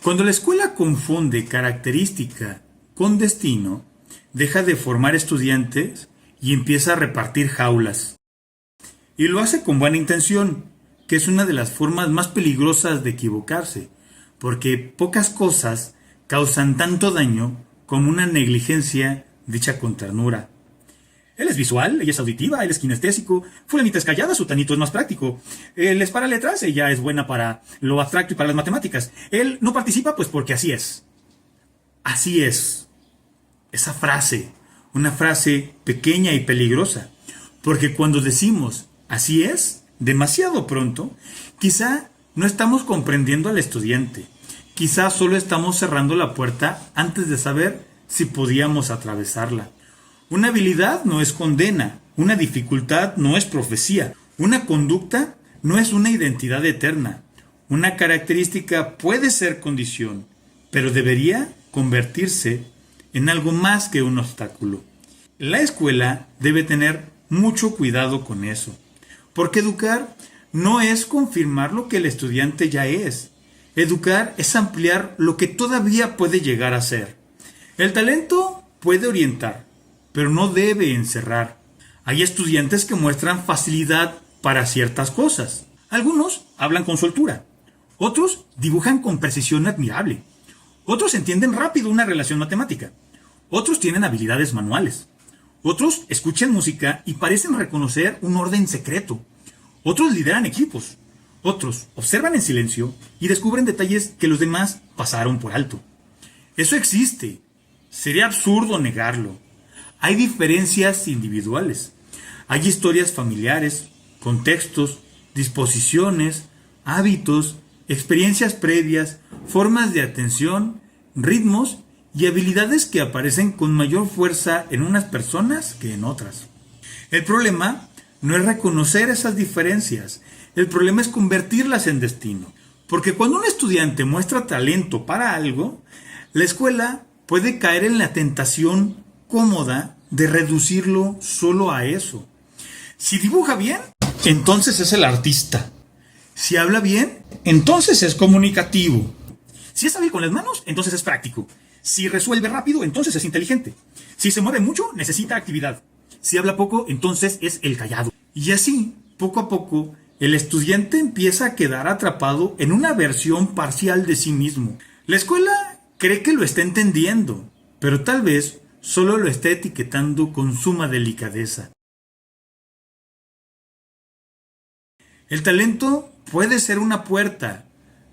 Cuando la escuela confunde característica con destino, deja de formar estudiantes y empieza a repartir jaulas. Y lo hace con buena intención, que es una de las formas más peligrosas de equivocarse, porque pocas cosas causan tanto daño como una negligencia dicha con ternura. Él es visual, ella es auditiva, él es kinestésico, fulanita es callada, sutanito es más práctico. Él es para letras, ella es buena para lo abstracto y para las matemáticas. Él no participa pues porque así es. Así es. Esa frase, una frase pequeña y peligrosa, porque cuando decimos así es, demasiado pronto, quizá no estamos comprendiendo al estudiante, quizá solo estamos cerrando la puerta antes de saber si podíamos atravesarla. Una habilidad no es condena, una dificultad no es profecía, una conducta no es una identidad eterna, una característica puede ser condición, pero debería convertirse en algo más que un obstáculo. La escuela debe tener mucho cuidado con eso, porque educar no es confirmar lo que el estudiante ya es. Educar es ampliar lo que todavía puede llegar a ser. El talento puede orientar, pero no debe encerrar. Hay estudiantes que muestran facilidad para ciertas cosas. Algunos hablan con soltura, otros dibujan con precisión admirable, otros entienden rápido una relación matemática, otros tienen habilidades manuales, otros escuchan música y parecen reconocer un orden secreto, otros lideran equipos, otros observan en silencio y descubren detalles que los demás pasaron por alto. Eso existe. Sería absurdo negarlo. Hay diferencias individuales. Hay historias familiares, contextos, disposiciones, hábitos, experiencias previas, formas de atención, ritmos y habilidades que aparecen con mayor fuerza en unas personas que en otras. El problema no es reconocer esas diferencias, el problema es convertirlas en destino. Porque cuando un estudiante muestra talento para algo, la escuela puede caer en la tentación cómoda de reducirlo solo a eso. Si dibuja bien, entonces es el artista. Si habla bien, entonces es comunicativo. Si es hábil con las manos, entonces es práctico. Si resuelve rápido, entonces es inteligente. Si se mueve mucho, necesita actividad. Si habla poco, entonces es el callado. Y así, poco a poco, el estudiante empieza a quedar atrapado en una versión parcial de sí mismo. La escuela cree que lo está entendiendo, pero tal vez solo lo está etiquetando con suma delicadeza. El talento puede ser una puerta,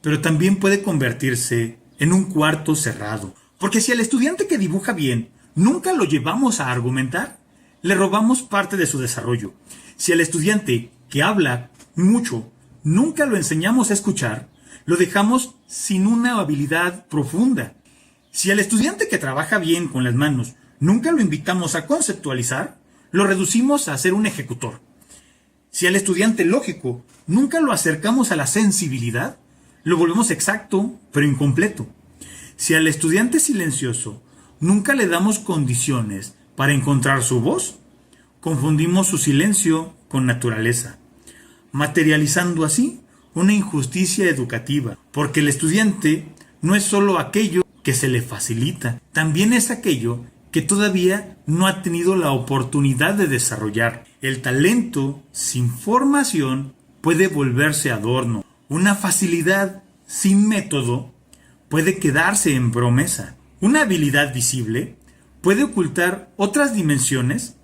pero también puede convertirse en un cuarto cerrado. Porque si al estudiante que dibuja bien nunca lo llevamos a argumentar, le robamos parte de su desarrollo. Si al estudiante que habla mucho nunca lo enseñamos a escuchar, lo dejamos sin una habilidad profunda. Si al estudiante que trabaja bien con las manos nunca lo invitamos a conceptualizar, lo reducimos a ser un ejecutor. Si al estudiante lógico nunca lo acercamos a la sensibilidad, lo volvemos exacto, pero incompleto. Si al estudiante silencioso nunca le damos condiciones para encontrar su voz, confundimos su silencio con naturaleza, materializando así una injusticia educativa, porque el estudiante no es solo aquello que se le facilita, también es aquello que todavía no ha tenido la oportunidad de desarrollar. El talento sin formación puede volverse adorno. Una facilidad sin método puede quedarse en promesa. Una habilidad visible puede ocultar otras dimensiones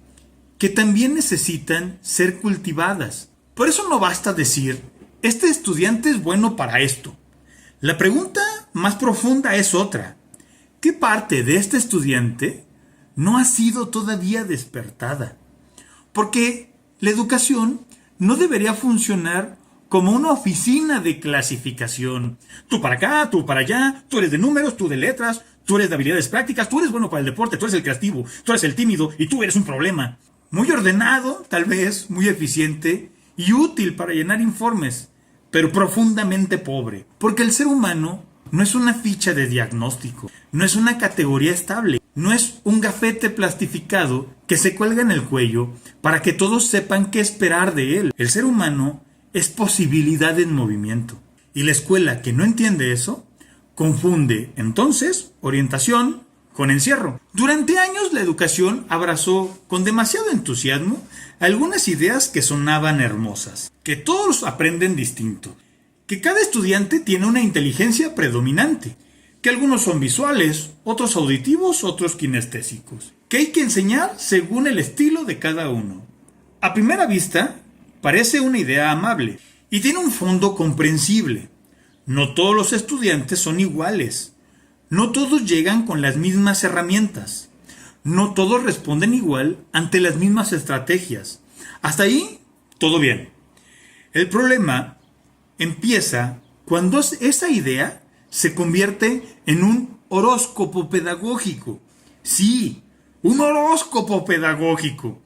que también necesitan ser cultivadas. Por eso no basta decir, este estudiante es bueno para esto. La pregunta más profunda es otra. ¿Qué parte de este estudiante no ha sido todavía despertada? Porque la educación no debería funcionar como una oficina de clasificación. Tú para acá, tú para allá, tú eres de números, tú de letras, tú eres de habilidades prácticas, tú eres bueno para el deporte, tú eres el creativo, tú eres el tímido y tú eres un problema. Muy ordenado, tal vez, muy eficiente y útil para llenar informes, pero profundamente pobre. Porque el ser humano no es una ficha de diagnóstico, no es una categoría estable, no es un gafete plastificado que se cuelga en el cuello para que todos sepan qué esperar de él. El ser humano es posibilidad en movimiento. Y la escuela que no entiende eso Confunde, entonces, orientación con encierro. Durante años la educación abrazó con demasiado entusiasmo algunas ideas que sonaban hermosas, que todos aprenden distinto, que cada estudiante tiene una inteligencia predominante, que algunos son visuales, otros auditivos, otros kinestésicos, que hay que enseñar según el estilo de cada uno. A primera vista, parece una idea amable y tiene un fondo comprensible. No todos los estudiantes son iguales. No todos llegan con las mismas herramientas. No todos responden igual ante las mismas estrategias. Hasta ahí, todo bien. El problema empieza cuando esa idea se convierte en un horóscopo pedagógico. Sí, un horóscopo pedagógico.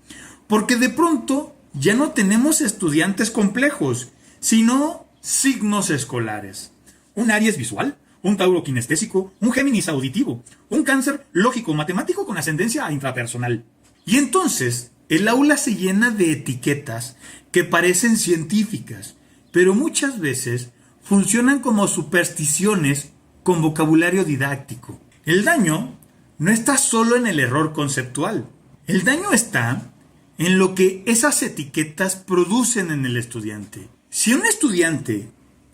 Porque de pronto ya no tenemos estudiantes complejos, sino signos escolares. Un Aries visual, un Tauro kinestésico, un Géminis auditivo, un Cáncer lógico-matemático con ascendencia intrapersonal. Y entonces, el aula se llena de etiquetas que parecen científicas, pero muchas veces funcionan como supersticiones con vocabulario didáctico. El daño no está solo en el error conceptual. El daño está en lo que esas etiquetas producen en el estudiante. Si un estudiante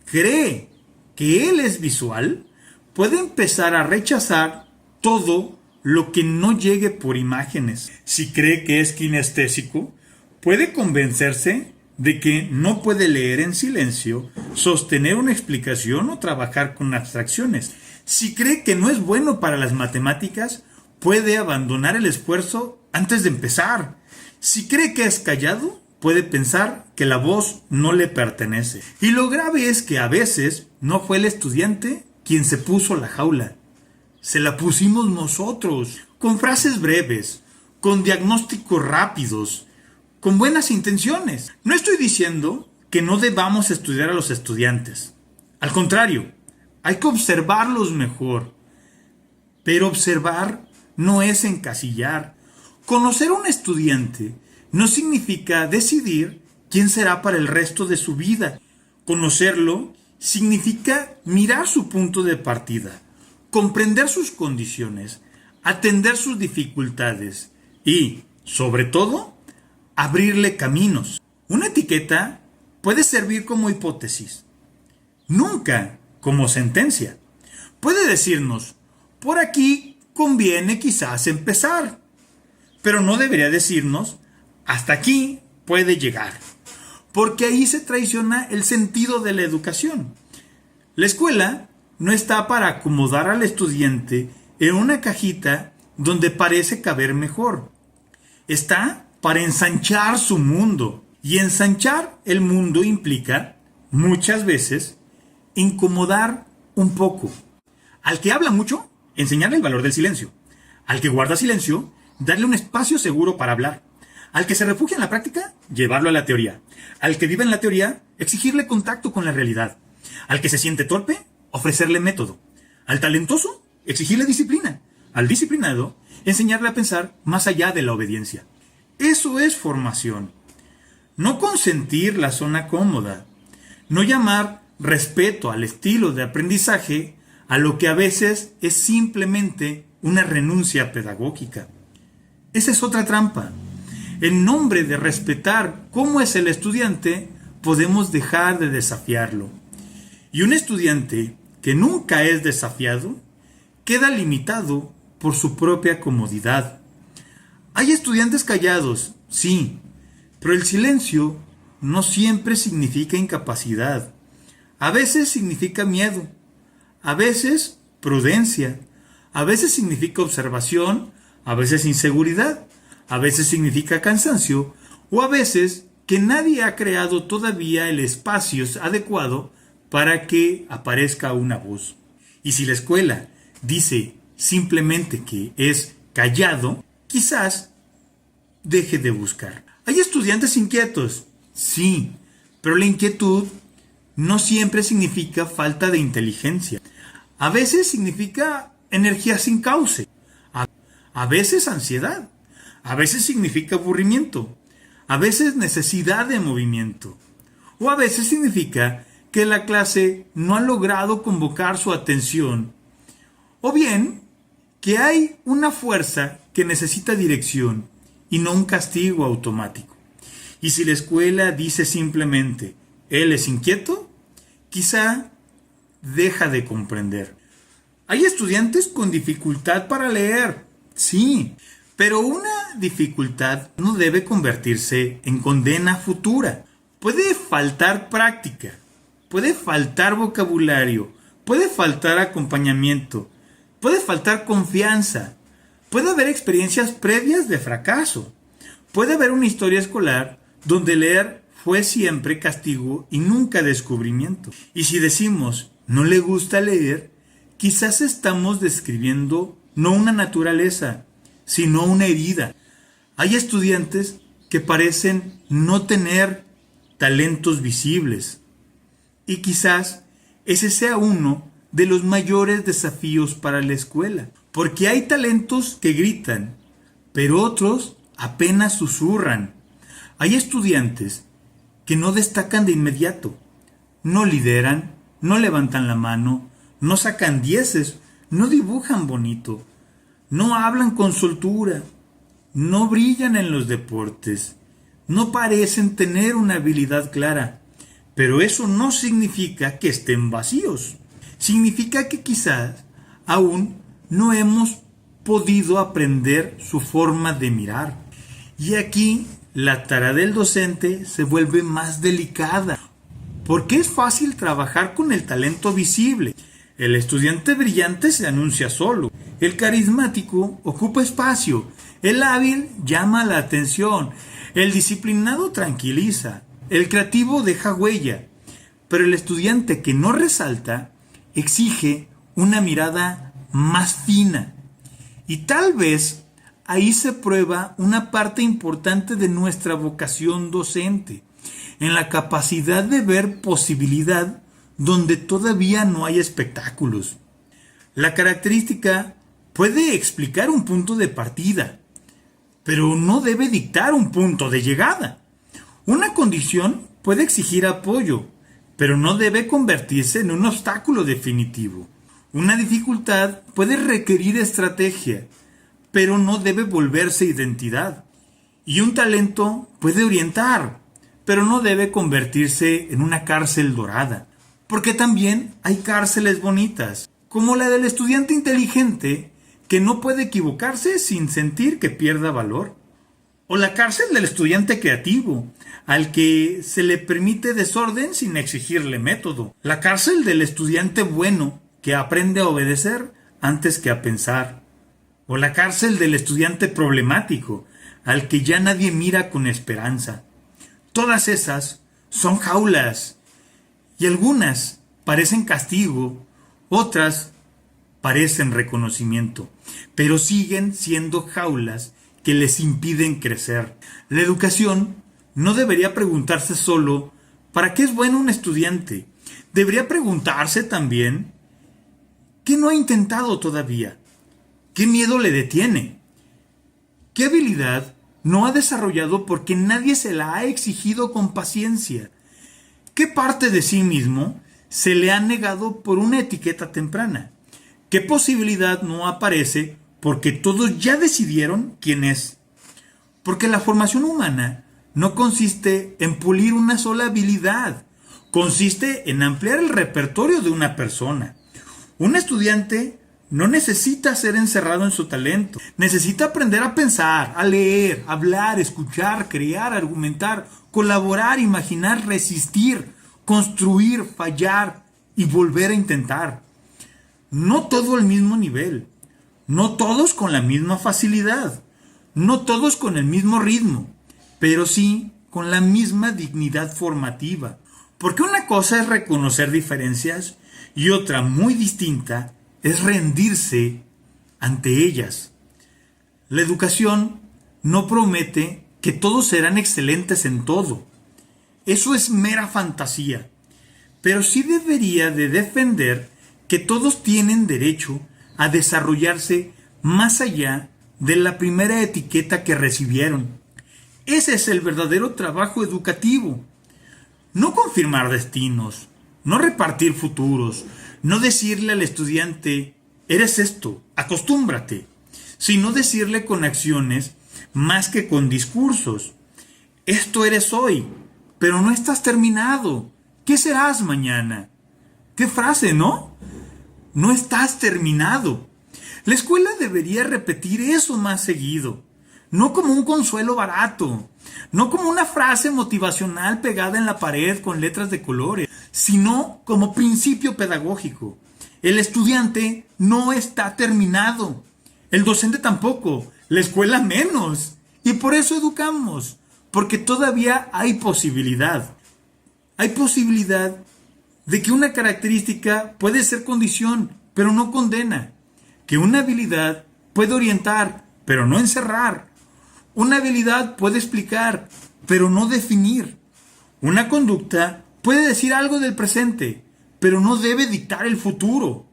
cree que él es visual, puede empezar a rechazar todo lo que no llegue por imágenes. Si cree que es kinestésico, puede convencerse de que no puede leer en silencio, sostener una explicación o trabajar con abstracciones. Si cree que no es bueno para las matemáticas, puede abandonar el esfuerzo antes de empezar. Si cree que es callado, puede pensar que la voz no le pertenece. Y lo grave es que a veces no fue el estudiante quien se puso la jaula. Se la pusimos nosotros, con frases breves, con diagnósticos rápidos, con buenas intenciones. No estoy diciendo que no debamos estudiar a los estudiantes. Al contrario, hay que observarlos mejor. Pero observar no es encasillar. Conocer a un estudiante no significa decidir quién será para el resto de su vida. Conocerlo significa mirar su punto de partida, comprender sus condiciones, atender sus dificultades y, sobre todo, abrirle caminos. Una etiqueta puede servir como hipótesis, nunca como sentencia. Puede decirnos, por aquí conviene quizás empezar, pero no debería decirnos, hasta aquí puede llegar, porque ahí se traiciona el sentido de la educación. La escuela no está para acomodar al estudiante en una cajita donde parece caber mejor. Está para ensanchar su mundo. Y ensanchar el mundo implica, muchas veces, incomodar un poco. Al que habla mucho, enseñarle el valor del silencio. Al que guarda silencio, darle un espacio seguro para hablar. Al que se refugia en la práctica, llevarlo a la teoría. Al que vive en la teoría, exigirle contacto con la realidad. Al que se siente torpe, ofrecerle método. Al talentoso, exigirle disciplina. Al disciplinado, enseñarle a pensar más allá de la obediencia. Eso es formación. No consentir la zona cómoda. No llamar respeto al estilo de aprendizaje a lo que a veces es simplemente una renuncia pedagógica. Esa es otra trampa. En nombre de respetar cómo es el estudiante, podemos dejar de desafiarlo. Y un estudiante que nunca es desafiado, queda limitado por su propia comodidad. Hay estudiantes callados, sí, pero el silencio no siempre significa incapacidad. A veces significa miedo, a veces prudencia, a veces significa observación, a veces inseguridad, a veces significa cansancio, o a veces que nadie ha creado todavía el espacio adecuado para que aparezca una voz. Y si la escuela dice simplemente que es callado, quizás deje de buscar. Hay estudiantes inquietos, sí, pero la inquietud no siempre significa falta de inteligencia. A veces significa energía sin cauce, a veces ansiedad, a veces significa aburrimiento, a veces necesidad de movimiento, o a veces significa que la clase no ha logrado convocar su atención, o bien que hay una fuerza que necesita dirección y no un castigo automático. Y si la escuela dice simplemente, él es inquieto, quizá deja de comprender. Hay estudiantes con dificultad para leer, sí, pero una dificultad no debe convertirse en condena futura. Puede faltar práctica, puede faltar vocabulario, puede faltar acompañamiento, puede faltar confianza, puede haber experiencias previas de fracaso, puede haber una historia escolar donde leer fue siempre castigo y nunca descubrimiento. Y si decimos no le gusta leer, quizás estamos describiendo no una naturaleza, sino una herida. Hay estudiantes que parecen no tener talentos visibles. Y quizás ese sea uno de los mayores desafíos para la escuela. Porque hay talentos que gritan, pero otros apenas susurran. Hay estudiantes que no destacan de inmediato. No lideran, no levantan la mano, no sacan dieces, no dibujan bonito, no hablan con soltura, no brillan en los deportes, no parecen tener una habilidad clara, pero eso no significa que estén vacíos. Significa que quizás aún no hemos podido aprender su forma de mirar. Y aquí la tarea del docente se vuelve más delicada, porque es fácil trabajar con el talento visible. El estudiante brillante se anuncia solo, el carismático ocupa espacio, el hábil llama la atención, el disciplinado tranquiliza, el creativo deja huella, pero el estudiante que no resalta exige una mirada más fina. Y tal vez ahí se prueba una parte importante de nuestra vocación docente, en la capacidad de ver posibilidad donde todavía no hay espectáculos. La característica puede explicar un punto de partida, pero no debe dictar un punto de llegada. Una condición puede exigir apoyo, pero no debe convertirse en un obstáculo definitivo. Una dificultad puede requerir estrategia, pero no debe volverse identidad. Y un talento puede orientar, pero no debe convertirse en una cárcel dorada. Porque también hay cárceles bonitas, como la del estudiante inteligente que no puede equivocarse sin sentir que pierda valor. O la cárcel del estudiante creativo, al que se le permite desorden sin exigirle método. La cárcel del estudiante bueno, que aprende a obedecer antes que a pensar. O la cárcel del estudiante problemático, al que ya nadie mira con esperanza. Todas esas son jaulas, y algunas parecen castigo, otras parecen reconocimiento, pero siguen siendo jaulas que les impiden crecer. La educación no debería preguntarse solo ¿para qué es bueno un estudiante? Debería preguntarse también ¿qué no ha intentado todavía? ¿Qué miedo le detiene? ¿Qué habilidad no ha desarrollado porque nadie se la ha exigido con paciencia? ¿Qué parte de sí mismo se le ha negado por una etiqueta temprana? ¿Qué posibilidad no aparece porque todos ya decidieron quién es? Porque la formación humana no consiste en pulir una sola habilidad, consiste en ampliar el repertorio de una persona. Un estudiante no necesita ser encerrado en su talento, necesita aprender a pensar, a leer, hablar, escuchar, crear, argumentar, colaborar, imaginar, resistir, construir, fallar y volver a intentar. No todo al mismo nivel, no todos con la misma facilidad, no todos con el mismo ritmo, pero sí con la misma dignidad formativa. Porque una cosa es reconocer diferencias y otra muy distinta es rendirse ante ellas. La educación no promete que todos serán excelentes en todo. Eso es mera fantasía. Pero sí debería de defender que todos tienen derecho a desarrollarse más allá de la primera etiqueta que recibieron. Ese es el verdadero trabajo educativo. No confirmar destinos, no repartir futuros, no decirle al estudiante, eres esto, acostúmbrate, sino decirle con acciones más que con discursos. Esto eres hoy, pero no estás terminado. ¿Qué serás mañana? ¿Qué frase, no? No estás terminado. La escuela debería repetir eso más seguido, no como un consuelo barato, no como una frase motivacional pegada en la pared con letras de colores, sino como principio pedagógico. El estudiante no está terminado, el docente tampoco, la escuela menos. Y por eso educamos, porque todavía hay posibilidad. Hay posibilidad de que una característica puede ser condición, pero no condena. Que una habilidad puede orientar, pero no encerrar. Una habilidad puede explicar, pero no definir. Una conducta puede decir algo del presente, pero no debe dictar el futuro.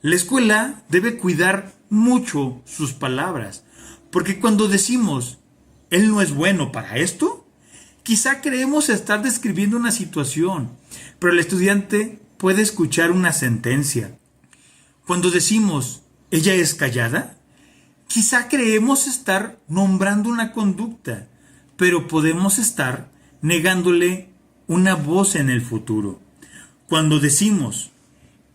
La escuela debe cuidar mucho sus palabras, porque cuando decimos, él no es bueno para esto, quizá creemos estar describiendo una situación, pero el estudiante puede escuchar una sentencia. Cuando decimos, ella es callada, quizá creemos estar nombrando una conducta, pero podemos estar negándole una voz en el futuro. Cuando decimos,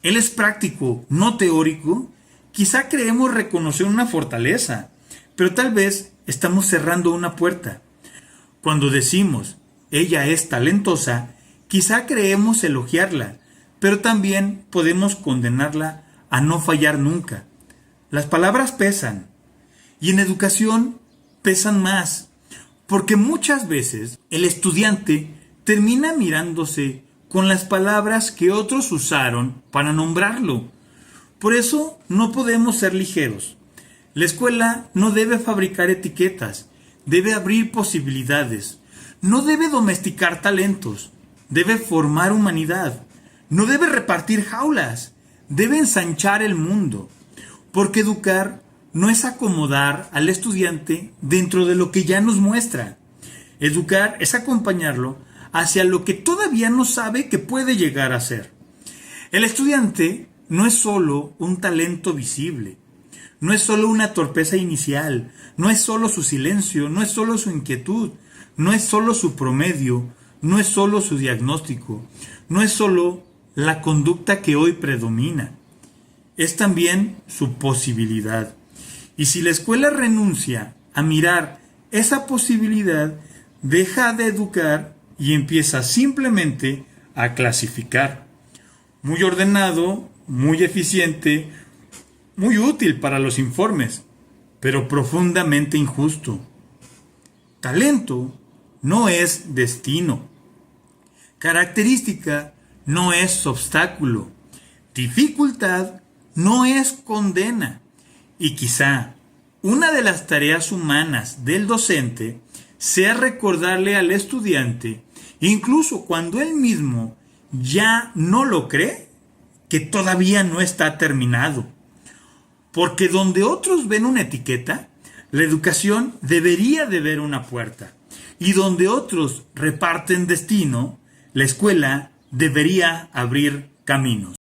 él es práctico, no teórico, quizá creemos reconocer una fortaleza, pero tal vez estamos cerrando una puerta. Cuando decimos, ella es talentosa, quizá creemos elogiarla, pero también podemos condenarla a no fallar nunca. Las palabras pesan, y en educación pesan más, porque muchas veces el estudiante termina mirándose con las palabras que otros usaron para nombrarlo. Por eso no podemos ser ligeros. La escuela no debe fabricar etiquetas, debe abrir posibilidades. No debe domesticar talentos, debe formar humanidad. No debe repartir jaulas, debe ensanchar el mundo. Porque educar no es acomodar al estudiante dentro de lo que ya nos muestra. Educar es acompañarlo hacia lo que todavía no sabe que puede llegar a ser. El estudiante no es solo un talento visible, no es solo una torpeza inicial, no es solo su silencio, no es solo su inquietud, no es solo su promedio, no es solo su diagnóstico, no es solo la conducta que hoy predomina, es también su posibilidad. Y si la escuela renuncia a mirar esa posibilidad, deja de educar y empieza simplemente a clasificar. Muy ordenado, muy eficiente, muy útil para los informes, pero profundamente injusto. Talento no es destino. Característica no es obstáculo. Dificultad no es condena. Y quizá una de las tareas humanas del docente sea recordarle al estudiante, incluso cuando él mismo ya no lo cree, que todavía no está terminado. Porque donde otros ven una etiqueta, la educación debería de ver una puerta. Y donde otros reparten destino, la escuela debería abrir caminos.